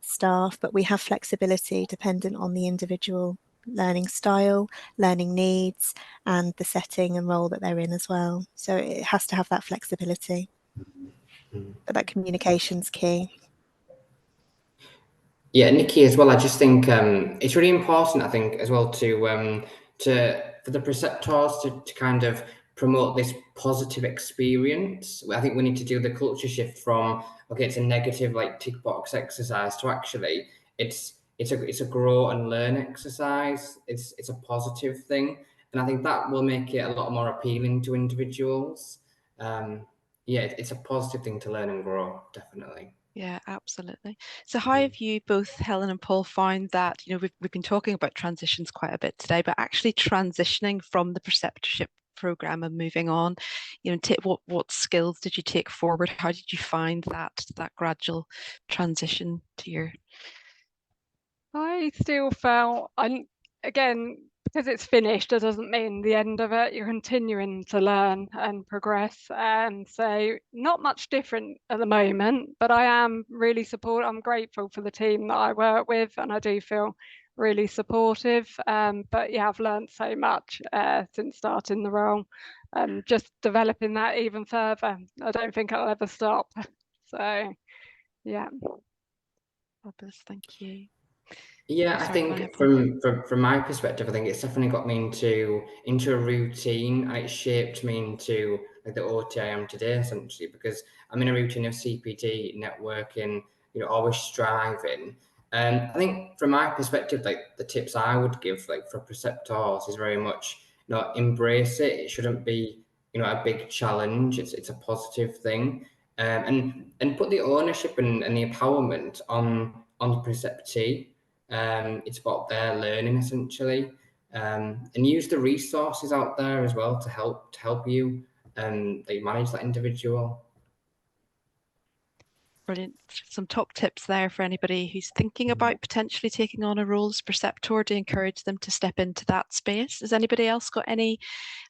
staff, but we have flexibility dependent on the individual learning style, learning needs, and the setting and role that they're in as well. So it has to have that flexibility, but that communication's key. Yeah, Nikki, as well, I just think it's really important, I think, as well, to for the preceptors to kind of promote this positive experience. I think we need to do the culture shift from, okay, it's a negative like tick box exercise, to actually it's a grow and learn exercise. It's a positive thing, and I think that will make it a lot more appealing to individuals. Yeah, it's a positive thing to learn and grow, definitely. Yeah, absolutely. So how have you both, Helen and Paul, found that, you know, we've been talking about transitions quite a bit today, but actually transitioning from the preceptorship program and moving on, you know, what skills did you take forward? How did you find that gradual transition to your... I still felt, again, because it's finished, it doesn't mean the end of it. You're continuing to learn and progress. And so not much different at the moment, but I am really I'm grateful for the team that I work with, and I do feel really supportive. But yeah, I've learned so much since starting the role, and just developing that even further. I don't think I'll ever stop. So yeah. Fabulous, thank you. Yeah, Oh, I sorry, go ahead, think Paul. from my perspective, I think it's definitely got me into a routine, and it shaped me into like the OT I am today, essentially, because I'm in a routine of CPD, networking, you know, always striving. And I think from my perspective, like the tips I would give, like for preceptors, is very much, you know, embrace it. It shouldn't be, you know, a big challenge. It's a positive thing, and put the ownership and the empowerment on the preceptee. It's about their learning, essentially, and use the resources out there as well to help you they manage that individual. Brilliant. Some top tips there for anybody who's thinking about potentially taking on a role as preceptor, to encourage them to step into that space. Has anybody else got any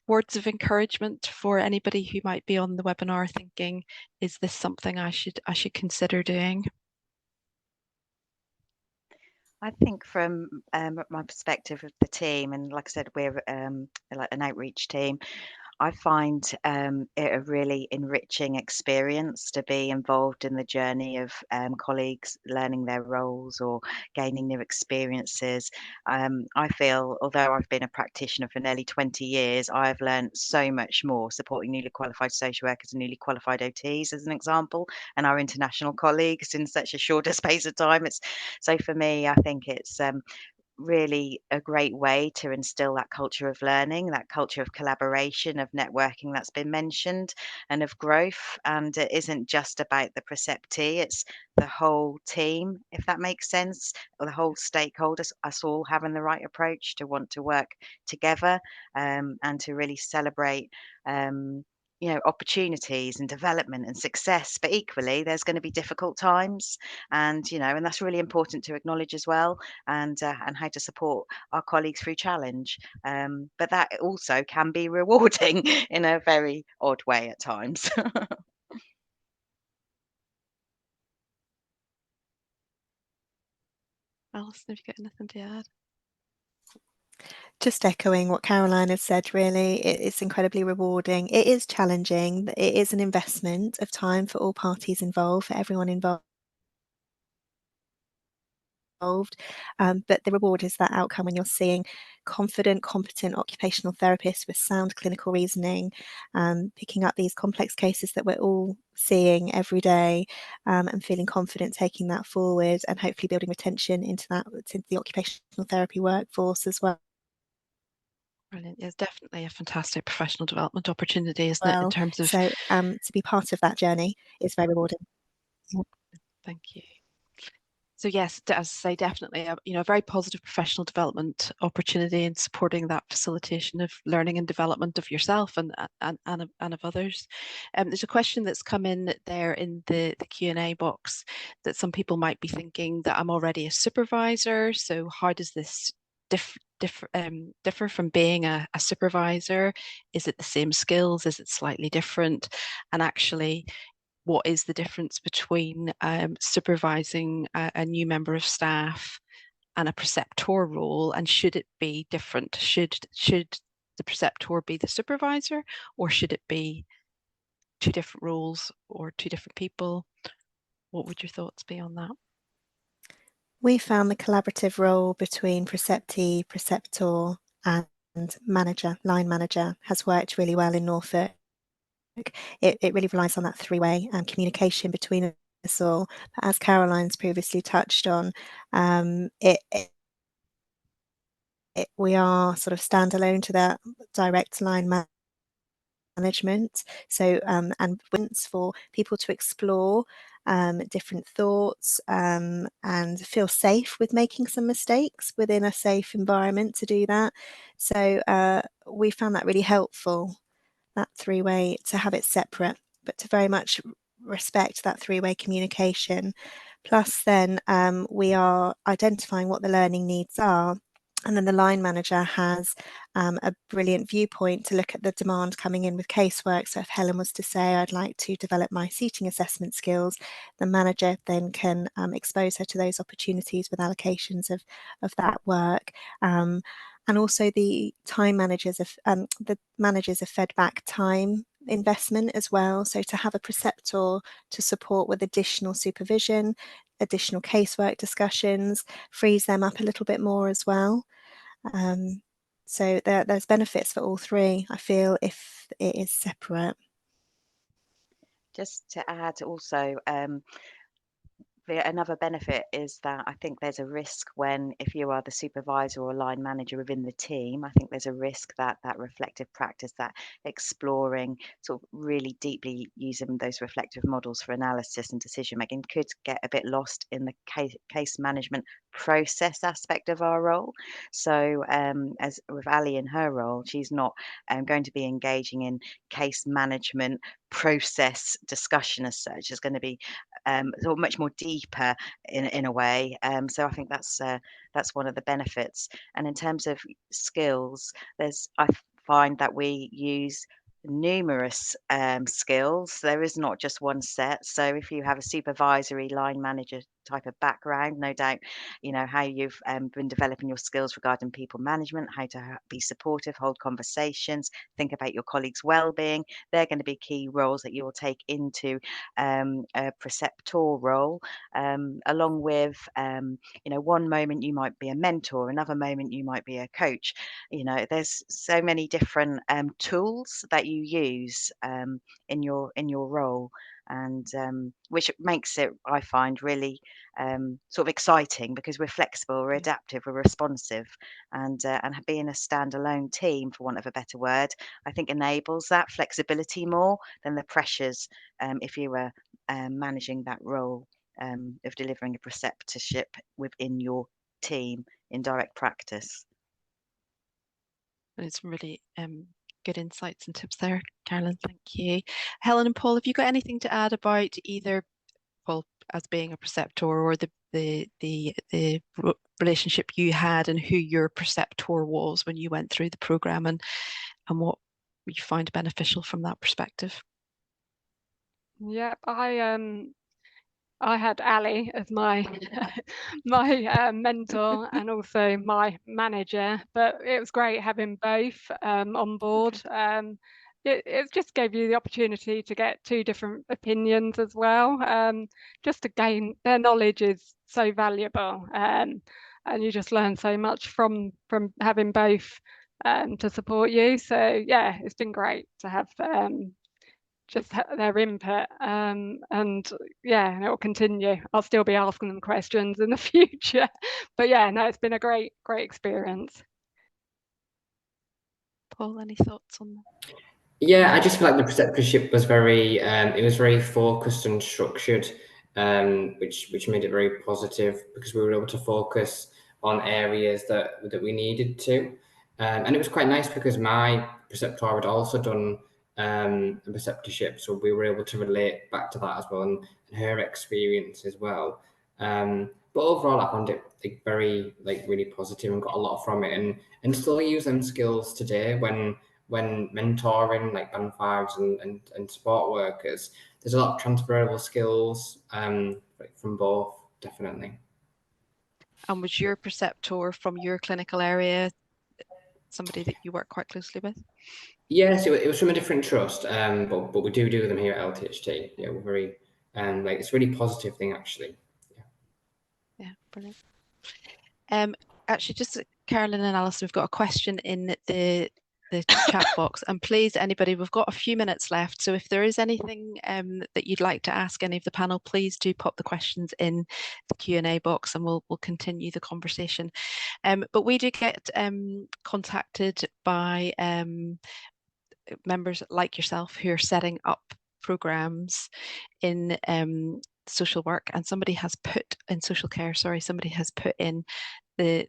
words of encouragement for anybody who might be on the webinar thinking, is this something I should consider doing? I think from my perspective of the team, and like I said, we're like an outreach team, I find it a really enriching experience to be involved in the journey of colleagues learning their roles or gaining new experiences. I feel, although I've been a practitioner for nearly 20 years, I've learned so much more supporting newly qualified social workers and newly qualified OTs, as an example, and our international colleagues in such a shorter space of time. So for me, I think it's really a great way to instill that culture of learning, that culture of collaboration, of networking that's been mentioned, and of growth. And it isn't just about the preceptee, it's the whole team, if that makes sense, or the whole stakeholders, us all having the right approach to want to work together, and to really celebrate opportunities and development and success. But equally, there's going to be difficult times, and and that's really important to acknowledge as well, and how to support our colleagues through challenge. But that also can be rewarding in a very odd way at times. Alison, have you got anything to add? Just echoing what Caroline has said, really, it's incredibly rewarding. It is challenging. It is an investment of time for all parties involved, for everyone involved. But the reward is that outcome when you're seeing confident, competent occupational therapists with sound clinical reasoning, picking up these complex cases that we're all seeing every day, and feeling confident taking that forward, and hopefully building retention into the occupational therapy workforce as well. Brilliant. It's definitely a fantastic professional development opportunity, isn't it, in terms of... So to be part of that journey is very rewarding. Thank you. So yes, as I say, definitely a very positive professional development opportunity in supporting that facilitation of learning and development of yourself and of others. There's a question that's come in there in the Q&A box that some people might be thinking that I'm already a supervisor, so how does this differ from being a supervisor? Is it the same skills? Is it slightly different? And actually, what is the difference between supervising a new member of staff and a preceptor role, and should it be different? Should the preceptor be the supervisor, or should it be two different roles or two different people? What would your thoughts be on that? We found the collaborative role between preceptee, preceptor and manager, line manager, has worked really well in Norfolk. It really relies on that three-way communication between us all. But as Caroline's previously touched on, we are sort of standalone to that direct line management. So and for people to explore different thoughts, and feel safe with making some mistakes within a safe environment to do that. So we found that really helpful, that three-way, to have it separate, but to very much respect that three-way communication. Plus then we are identifying what the learning needs are, and then the line manager has a brilliant viewpoint to look at the demand coming in with casework. So if Helen was to say, I'd like to develop my seating assessment skills, the manager then can expose her to those opportunities with allocations of that work. And also the time managers, the managers have fed back time investment as well. So to have a preceptor to support with additional supervision, additional casework discussions, frees them up a little bit more as well. So there's benefits for all three, I feel, if it is separate. Just to add also, another benefit is that I think there's a risk when, if you are the supervisor or line manager within the team, I think there's a risk that that reflective practice, that exploring, sort of really deeply using those reflective models for analysis and decision making, could get a bit lost in the case management process aspect of our role. So as with Ali in her role, she's not going to be engaging in case management process discussion as such. It's going to be sort of much more deeper in a way. So I think that's one of the benefits. And in terms of skills, I find that we use numerous skills. There is not just one set. So if you have a supervisory line manager type of background, no doubt, how you've been developing your skills regarding people management, how to be supportive, hold conversations, think about your colleagues' well-being. They're going to be key roles that you will take into a preceptor role, along with, one moment you might be a mentor, another moment you might be a coach. There's so many different tools that you use in your role, and which makes it, I find, really sort of exciting, because we're flexible, we're adaptive, we're responsive, and being a standalone team, for want of a better word, I think enables that flexibility more than the pressures if you were managing that role of delivering a preceptorship within your team in direct practice. It's really good insights and tips there, Carolyn. Thank you. Helen and Paul, have you got anything to add about either Paul as being a preceptor, or the relationship you had and who your preceptor was when you went through the programme, and what you find beneficial from that perspective? Yep, I had Ali as my mentor and also my manager, but it was great having both on board. It just gave you the opportunity to get two different opinions as well, just to gain their knowledge is so valuable, and you just learn so much from having both to support you. So yeah, it's been great to have just their input, and yeah, and it will continue. I'll still be asking them questions in the future, but yeah, no, it's been a great experience. Paul, any thoughts on that? Yeah, I just feel like the preceptorship was very focused and structured, which made it very positive, because we were able to focus on areas that we needed to, and it was quite nice because my preceptor had also done a preceptorship, so we were able to relate back to that as well, and her experience as well. But overall, I found it very really positive, and got a lot from it, and still use them skills today when mentoring band fives and support workers. There's a lot of transferable skills from both, definitely. And was your preceptor from your clinical area somebody that you work quite closely with? Yes, it was from a different trust, but we do them here at LTHT. Yeah, we're very it's a really positive thing, actually. Yeah, brilliant. Actually, just Carolyn and Alison, we've got a question in the chat box, and please, anybody, we've got a few minutes left, so if there is anything that you'd like to ask any of the panel, please do pop the questions in the Q&A box, and we'll continue the conversation. But we do get contacted by members like yourself who are setting up programs in social work, and somebody has put in social care, somebody has put in the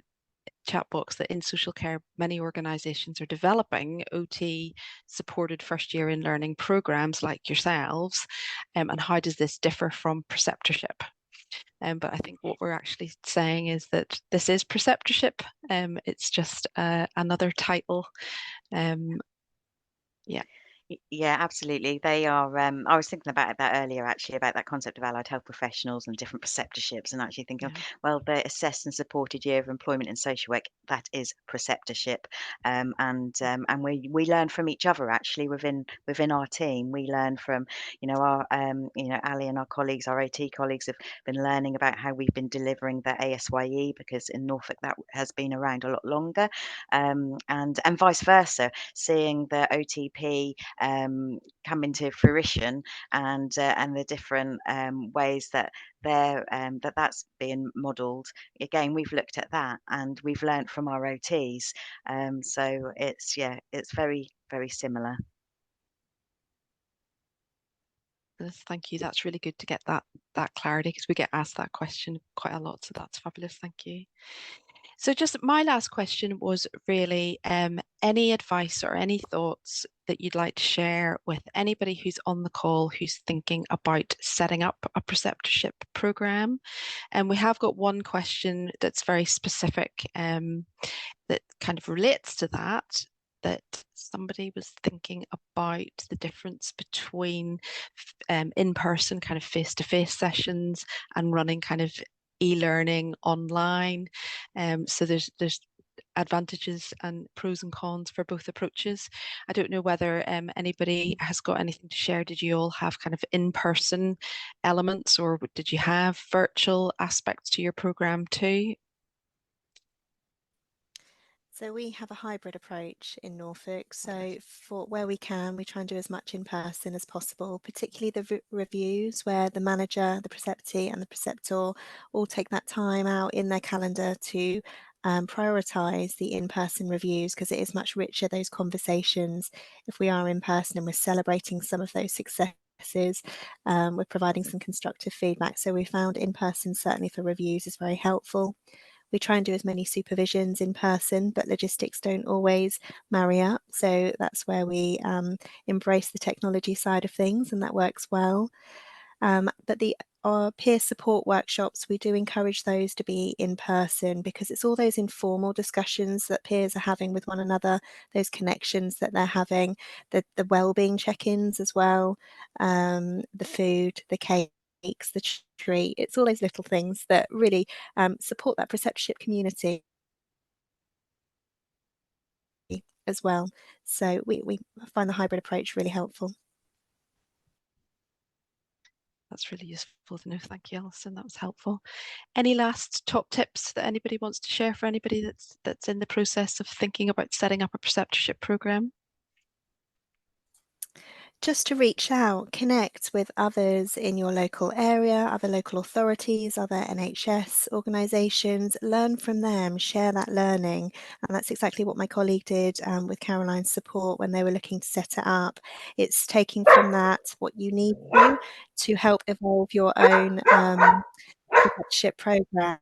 chat box that in social care many organizations are developing OT supported first year in learning programs like yourselves, and how does this differ from preceptorship? But I think what we're actually saying is that this is preceptorship. It's just another title. Yeah, absolutely. They are. I was thinking about that earlier, actually, about that concept of allied health professionals and different preceptorships, and actually thinking, well, the assessed and supported year of employment in social work, that is preceptorship, and we learn from each other, actually, within our team. We learn from, our Ali and our colleagues, our OT colleagues, have been learning about how we've been delivering the ASYE, because in Norfolk that has been around a lot longer, and vice versa, seeing the OTP come into fruition, and the different ways that that's being modelled. Again, we've looked at that, and we've learnt from our OTs. So it's very, very similar. Thank you. That's really good to get that clarity, because we get asked that question quite a lot. So that's fabulous. Thank you. So just my last question was really any advice or any thoughts that you'd like to share with anybody who's on the call who's thinking about setting up a preceptorship program. And we have got one question that's very specific that kind of relates to that. that somebody was thinking about the difference between in-person kind of face-to-face sessions and running kind of e-learning online. So there's advantages and pros and cons for both approaches. I don't know whether anybody has got anything to share. Did you all have kind of in-person elements, or did you have virtual aspects to your program too? So we have a hybrid approach in Norfolk. So for where we can, we try and do as much in person as possible, particularly the reviews where the manager, the preceptee and the preceptor all take that time out in their calendar to prioritise the in-person reviews, because it is much richer, those conversations, if we are in person and we're celebrating some of those successes. We're providing some constructive feedback. So we found in person, certainly for reviews, is very helpful. We try and do as many supervisions in person, but logistics don't always marry up. So that's where we embrace the technology side of things, and that works well. But our peer support workshops, we do encourage those to be in person, because it's all those informal discussions that peers are having with one another, those connections that they're having, the wellbeing check-ins as well, the food, the cake, the treat. It's all those little things that really support that preceptorship community as well. So we find the hybrid approach really helpful. That's really useful to know. Thank you, Alison. That was helpful. Any last top tips that anybody wants to share for anybody that's in the process of thinking about setting up a preceptorship program? Just to reach out, connect with others in your local area, other local authorities, other NHS organisations, learn from them, share that learning. And that's exactly what my colleague did with Caroline's support when they were looking to set it up. It's taking from that what you need to help evolve your own preceptorship programme.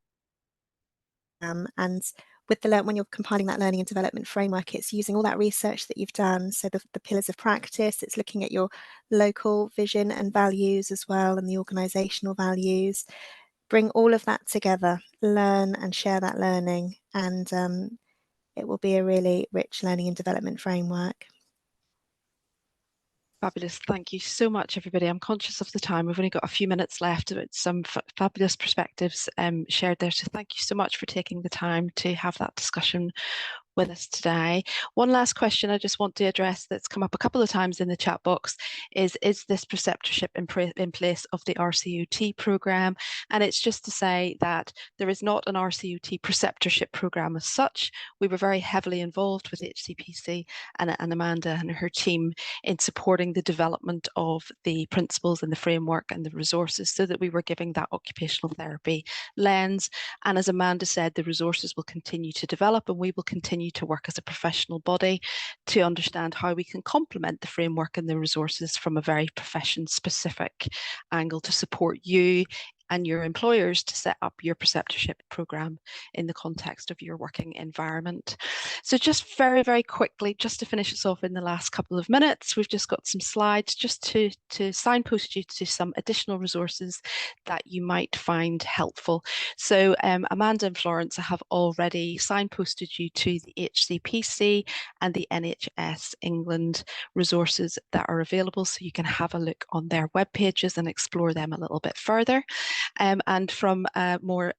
And with when you're compiling that learning and development framework, it's using all that research that you've done. So the pillars of practice, it's looking at your local vision and values as well, and the organisational values. Bring all of that together, learn and share that learning, and it will be a really rich learning and development framework. Fabulous. Thank you so much, everybody. I'm conscious of the time. We've only got a few minutes left, but some fabulous perspectives shared there. So thank you so much for taking the time to have that discussion with us today. One last question I just want to address that's come up a couple of times in the chat box is this preceptorship in place of the RCUT programme? And it's just to say that there is not an RCUT preceptorship programme as such. We were very heavily involved with HCPC and Amanda and her team in supporting the development of the principles and the framework and the resources, so that we were giving that occupational therapy lens. And as Amanda said, the resources will continue to develop, and we will continue to work as a professional body to understand how we can complement the framework and the resources from a very profession specific angle to support you and your employers to set up your preceptorship programme in the context of your working environment. So just very, very quickly, just to finish us off in the last couple of minutes, we've just got some slides just to signpost you to some additional resources that you might find helpful. So Amanda and Florence have already signposted you to the HCPC and the NHS England resources that are available, so you can have a look on their web pages and explore them a little bit further. And from more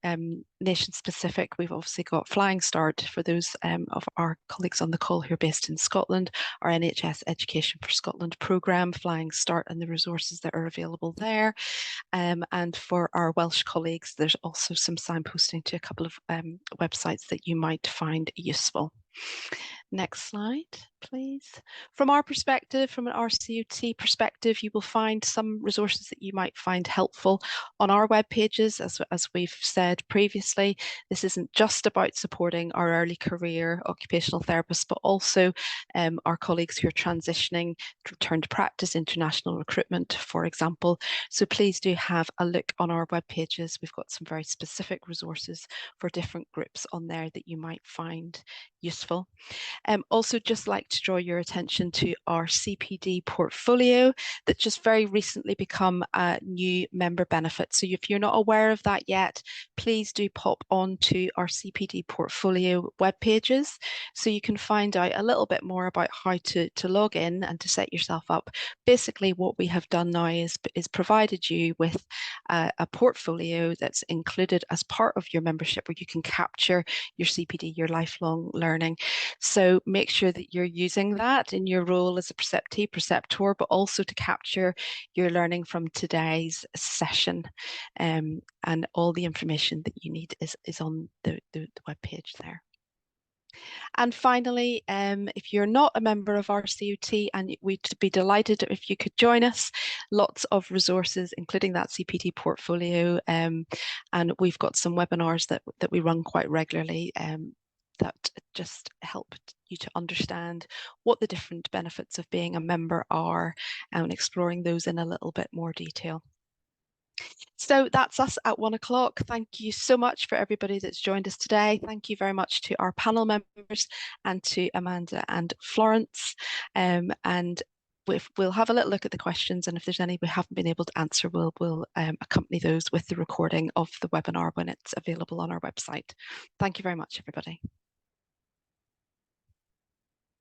nation specific, we've obviously got Flying Start for those of our colleagues on the call who are based in Scotland, our NHS Education for Scotland programme, Flying Start, and the resources that are available there. And for our Welsh colleagues, there's also some signposting to a couple of websites that you might find useful. Next slide, please. From our perspective, from an RCUT perspective, you will find some resources that you might find helpful on our web pages. As we've said previously, this isn't just about supporting our early career occupational therapists, but also our colleagues who are transitioning to return to practice, international recruitment, for example. So please do have a look on our web pages. We've got some very specific resources for different groups on there that you might find useful. Also just like to draw your attention to our CPD portfolio that just very recently become a new member benefit. So if you're not aware of that yet, please do pop onto our CPD portfolio web pages so you can find out a little bit more about how to log in and to set yourself up. Basically what we have done now is provided you with a portfolio that's included as part of your membership where you can capture your CPD, your lifelong learning. So make sure that you're using that in your role as a preceptee, preceptor, but also to capture your learning from today's session. And all the information that you need is on the web page there. And finally, if you're not a member of our COT, and we'd be delighted if you could join us, lots of resources, including that CPD portfolio. And we've got some webinars that we run quite regularly that just help you to understand what the different benefits of being a member are and exploring those in a little bit more detail. So that's us at 1 o'clock. Thank you so much for everybody that's joined us today. Thank you very much to our panel members and to Amanda and Florence. And we'll have a little look at the questions, and if there's any we haven't been able to answer, we'll accompany those with the recording of the webinar when it's available on our website. Thank you very much, everybody.